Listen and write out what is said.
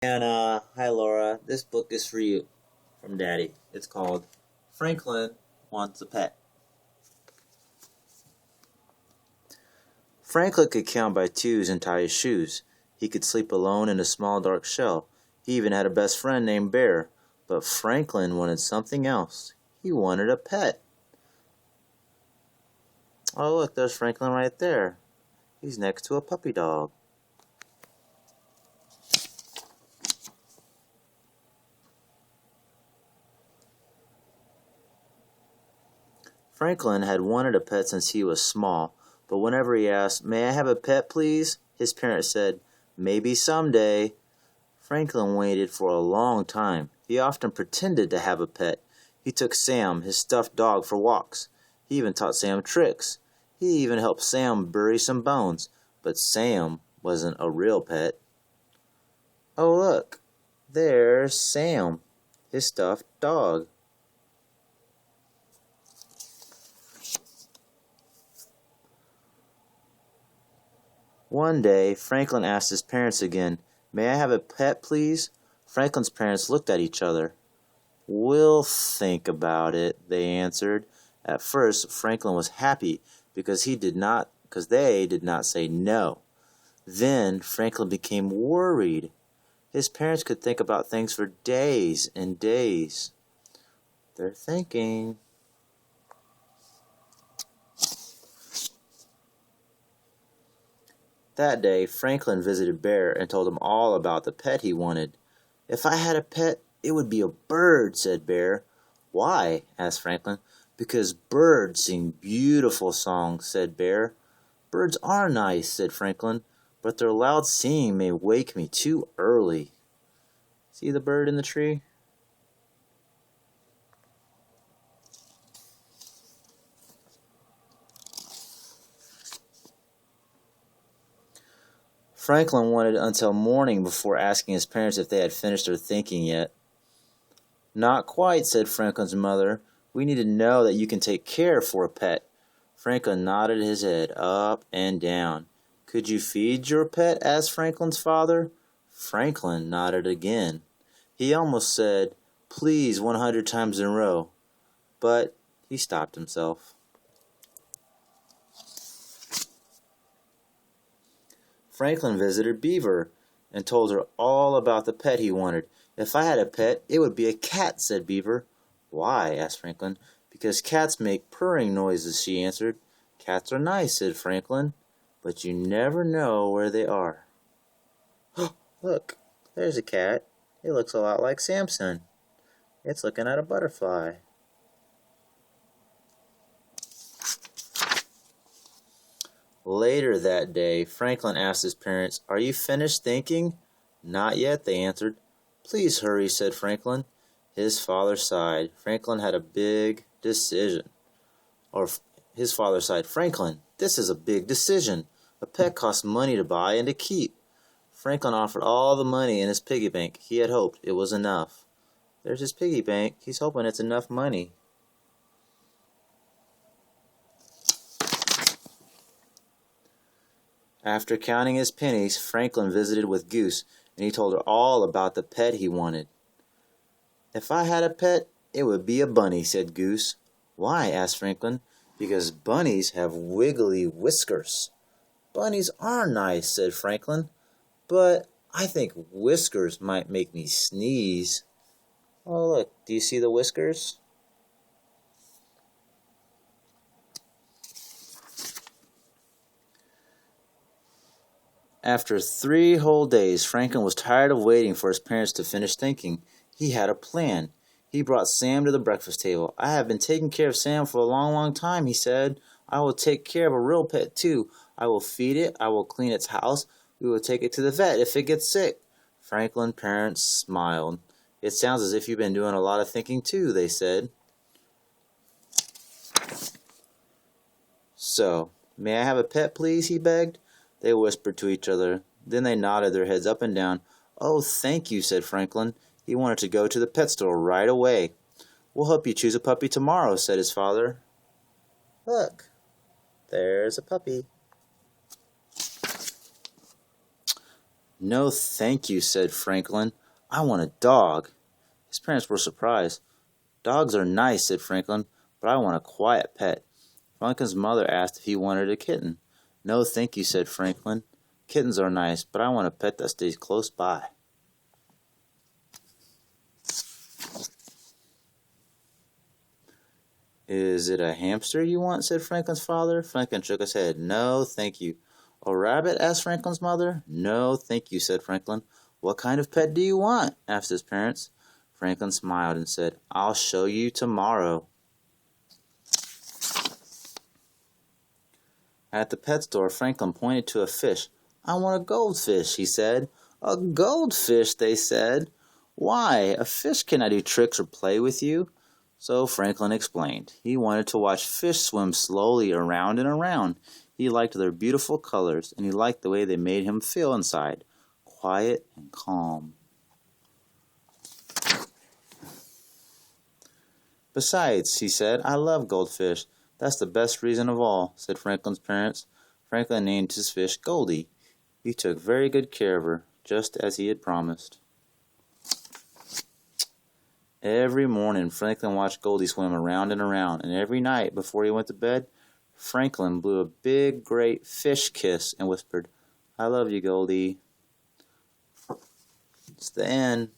And hi Laura, this book is for you from Daddy. It's called Franklin Wants a Pet. Franklin could count by twos and tie his shoes. He could sleep alone in a small dark shell. He even had a best friend named Bear. But Franklin wanted something else. He wanted a pet. Oh look, there's Franklin right there. He's next to a puppy dog. Franklin had wanted a pet since he was small, but whenever he asked, "May I have a pet, please?" his parents said, "Maybe someday." Franklin waited for a long time. He often pretended to have a pet. He took Sam, his stuffed dog, for walks. He even taught Sam tricks. He even helped Sam bury some bones. But Sam wasn't a real pet. Oh, look, there's Sam, his stuffed dog. One day, Franklin asked his parents again, "May I have a pet, please?" Franklin's parents looked at each other. "We'll think about it," they answered. At first, Franklin was happy because they did not say no. Then Franklin became worried. His parents could think about things for days and days. They're thinking. That day, Franklin visited Bear and told him all about the pet he wanted. "If I had a pet, it would be a bird," said Bear. "Why?" asked Franklin. "Because birds sing beautiful songs," said Bear. "Birds are nice," said Franklin, "but their loud singing may wake me too early." See the bird in the tree? Franklin waited until morning before asking his parents if they had finished their thinking yet. "Not quite," said Franklin's mother. "We need to know that you can take care for a pet." Franklin nodded his head up and down. "Could you feed your pet?" asked Franklin's father. Franklin nodded again. He almost said, "Please," 100 times in a row, but he stopped himself. Franklin visited Beaver and told her all about the pet he wanted. "If I had a pet, it would be a cat," said Beaver. "Why?" asked Franklin. "Because cats make purring noises," she answered. "Cats are nice," said Franklin, "but you never know where they are." Look, there's a cat. It looks a lot like Samson. It's looking at a butterfly. Later that day, Franklin asked his parents, "Are you finished thinking?" "Not yet," they answered. "Please hurry," said Franklin. His father sighed. Franklin had a big decision. His father sighed, "Franklin, this is a big decision. A pet costs money to buy and to keep." Franklin offered all the money in his piggy bank. He had hoped it was enough. There's his piggy bank. He's hoping it's enough money. After counting his pennies, Franklin visited with Goose, and he told her all about the pet he wanted. "If I had a pet, it would be a bunny," said Goose. "Why?" asked Franklin. "Because bunnies have wiggly whiskers." "Bunnies are nice," said Franklin, "but I think whiskers might make me sneeze." Oh, look, do you see the whiskers? After 3 whole days, Franklin was tired of waiting for his parents to finish thinking. He had a plan. He brought Sam to the breakfast table. "I have been taking care of Sam for a long, long time," he said. "I will take care of a real pet, too. I will feed it. I will clean its house. We will take it to the vet if it gets sick." Franklin's parents smiled. "It sounds as if you've been doing a lot of thinking, too," they said. "So, may I have a pet, please?" he begged. They whispered to each other. Then they nodded their heads up and down. "Oh, thank you," said Franklin. He wanted to go to the pet store right away. "We'll help you choose a puppy tomorrow," said his father. Look, there's a puppy. No, thank you, said Franklin. I want a dog. His parents were surprised. Dogs are nice, said Franklin, but I want a quiet pet. Franklin's mother asked if he wanted a kitten. No, thank you, said Franklin. Kittens are nice, but I want a pet that stays close by. Is it a hamster you want? Said Franklin's father. Franklin shook his head. No, thank you. A rabbit? Asked Franklin's mother. No, thank you, said Franklin. What kind of pet do you want? Asked his parents. Franklin smiled and said, I'll show you tomorrow. At the pet store, Franklin pointed to a fish. I want a goldfish, he said. A goldfish, they said. Why? A fish cannot do tricks or play with you. So Franklin explained. He wanted to watch fish swim slowly around and around. He liked their beautiful colors, and he liked the way they made him feel inside, quiet and calm. Besides, he said, I love goldfish. That's the best reason of all, said Franklin's parents. Franklin named his fish Goldie. He took very good care of her, just as he had promised. Every morning, Franklin watched Goldie swim around and around, and every night, before he went to bed, Franklin blew a big, great fish kiss and whispered, I love you, Goldie. It's the end.